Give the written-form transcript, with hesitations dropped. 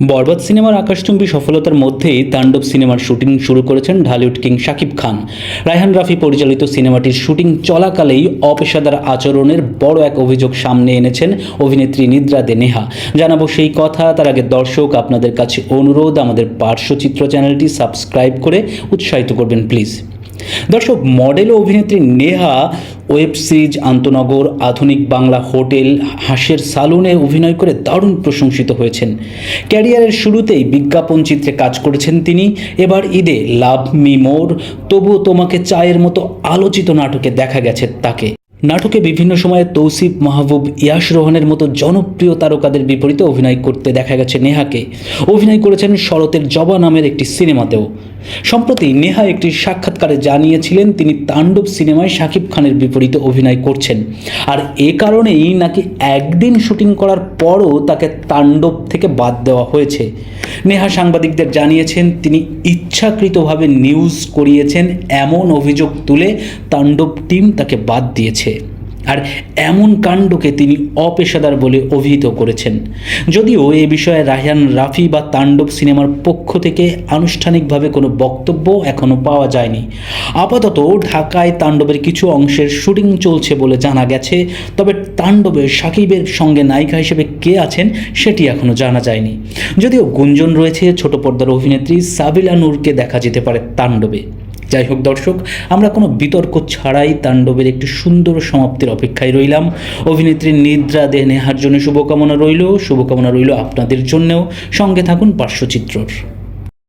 বরবাদ সিনেমার আকাশচুম্বী সফলতার মধ্যেই তাণ্ডব সিনেমার শুটিং শুরু করেছেন ঢালিউড কিং শাকিব খান। রায়হান রাফি পরিচালিত সিনেমাটির শুটিং চলাকালেই অপেশাদার আচরণের বড় এক অভিযোগ সামনে এনেছেন অভিনেত্রী নিদ্রা দে নেহা। জানাবো সেই কথা, তার আগে দর্শক আপনাদের কাছে অনুরোধ, আমাদের পার্শ্বচিত্র চ্যানেলটি সাবস্ক্রাইব করে উৎসাহিত করবেন প্লিজ। দর্শক, মডেল ও অভিনেত্রী নেহা ওয়েব সিরিজ আন্তনগর, আধুনিক বাংলা হোটেল, হাঁসের সালুনে অভিনয় করে দারুণ প্রশংসিত হয়েছেন। ক্যারিয়ারের শুরুতেই বিজ্ঞাপন চিত্রে কাজ করেছেন তিনি। এবার ঈদে লাভ মি মোর, তবুও তোমাকে চায়ের মতো আলোচিত নাটকে দেখা গেছে তাকে। নাটকে বিভিন্ন সময়ে তৌসিফ মাহবুব, ইয়াশ রোহানের মতো জনপ্রিয় তারকাদের বিপরীতে অভিনয় করতে দেখা গেছে নেহাকে। অভিনয় করেছেন শরতের জবা নামের একটি সিনেমাতেও। সম্প্রতি নেহা একটি সাক্ষাৎকারে জানিয়েছিলেন তিনি তাণ্ডব সিনেমায় শাকিব খানের বিপরীতে অভিনয় করছেন, আর এ কারণেই নাকি একদিন শুটিং করার পরও তাকে তাণ্ডব থেকে বাদ দেওয়া হয়েছে। নেহা সাংবাদিকদের জানিয়েছেন তিনি ইচ্ছাকৃতভাবে নিউজ করিয়েছেন এমন অভিযোগ তুলে তাণ্ডব টিম তাকে বাদ দিয়েছে, আর এমন কাণ্ডকে তিনি অপেশাদার বলে অভিহিত করেছেন। যদিও এ বিষয়ে রায়হান রাফি বা তাণ্ডব সিনেমার পক্ষ থেকে আনুষ্ঠানিকভাবে কোনো বক্তব্য এখনও পাওয়া যায়নি। আপাতত ঢাকায় তাণ্ডবের কিছু অংশের শুটিং চলছে বলে জানা গেছে, তবে তাণ্ডবে শাকিবের সঙ্গে নায়িকা হিসেবে কে আছেন সেটি এখনও জানা যায়নি। যদিও গুঞ্জন রয়েছে ছোট পর্দার অভিনেত্রী সাবিলা নূরকে দেখা যেতে পারে তাণ্ডবে। যাই হোক দর্শক, আমরা কোনো বিতর্ক ছাড়াই তাণ্ডবের একটি সুন্দর সমাপ্তির অপেক্ষায় রইলাম। অভিনেত্রী নিদ্রা দে নেহার জন্য শুভকামনা রইল আপনাদের জন্যেও। সঙ্গে থাকুন পার্শ্বচিত্রর।